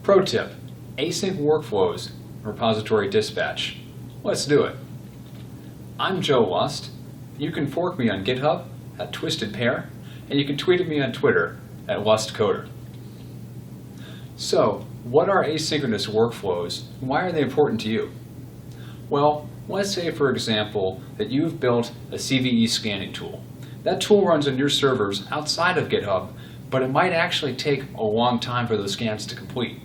Pro tip, async workflows in repository dispatch. Let's do it. I'm Joe Lust. You can fork me on GitHub at Twisted Pear, and you can tweet at me on Twitter at LustCoder. So, what are asynchronous workflows, and why are they important to you? Well, let's say, for example, that you've built a CVE scanning tool. That tool runs on your servers outside of GitHub, but it might actually take a long time for those scans to complete.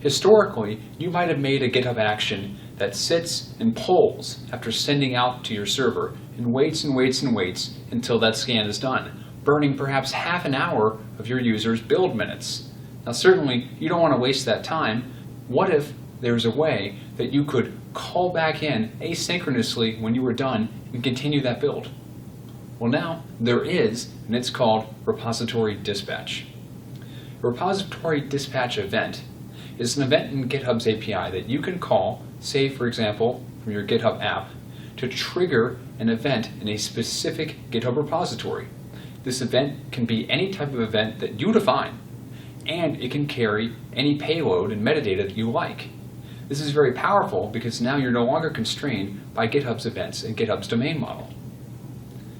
Historically, you might have made a GitHub action that sits and polls after sending out to your server and waits and waits and waits until that scan is done, burning perhaps half an hour of your user's build minutes. Now certainly, you don't want to waste that time. What if there's a way that you could call back in asynchronously when you were done and continue that build? Well, now there is, and it's called RepositoryDispatch. A RepositoryDispatch event is an event in GitHub's API that you can call, say for example, from your GitHub app, to trigger an event in a specific GitHub repository. This event can be any type of event that you define, and it can carry any payload and metadata that you like. This is very powerful because now you're no longer constrained by GitHub's events and GitHub's domain model.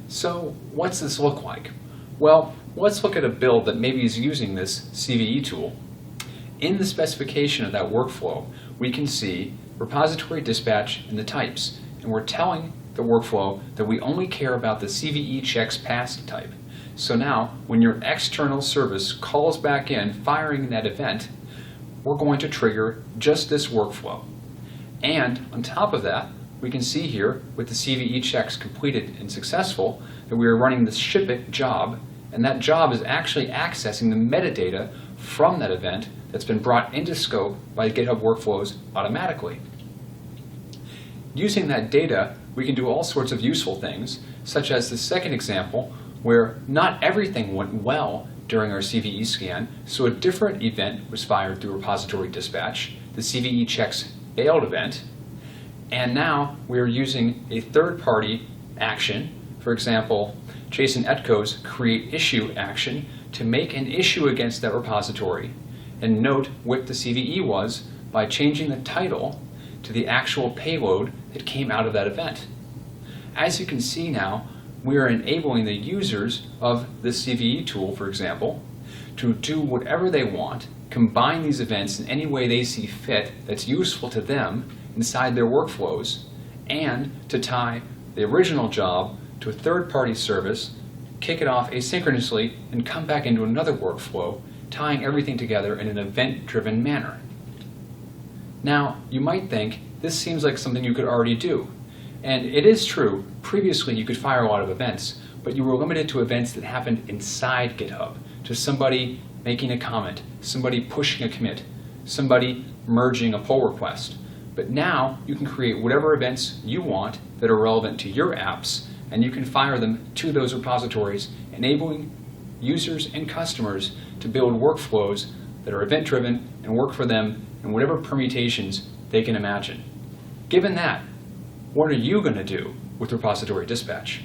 So what's this look like? Well, let's look at a build that maybe is using this CVE tool. In the specification of that workflow, we can see repository dispatch and the types, and we're telling the workflow that we only care about the CVE checks passed type. So now, when your external service calls back in firing that event, we're going to trigger just this workflow. And on top of that, we can see here with the CVE checks completed and successful that we are running this shipit job, and that job is actually accessing the metadata from that event that's been brought into scope by GitHub workflows automatically. Using that data, we can do all sorts of useful things, such as the second example, where not everything went well during our CVE scan, so a different event was fired through repository dispatch, the CVE checks failed event, and now we're using a third-party action, for example, Jason Etko's create issue action, to make an issue against that repository and note what the CVE was by changing the title to the actual payload that came out of that event. As you can see now, we are enabling the users of the CVE tool, for example, to do whatever they want, combine these events in any way they see fit that's useful to them inside their workflows, and to tie the original job to a third-party service, kick it off asynchronously, and come back into another workflow, tying everything together in an event-driven manner. Now, you might think this seems like something you could already do. And it is true, previously you could fire a lot of events, but you were limited to events that happened inside GitHub, to somebody making a comment, somebody pushing a commit, somebody merging a pull request. But now you can create whatever events you want that are relevant to your apps, and you can fire them to those repositories, enabling users and customers to build workflows that are event-driven and work for them in whatever permutations they can imagine. Given that, what are you going to do with repository dispatch?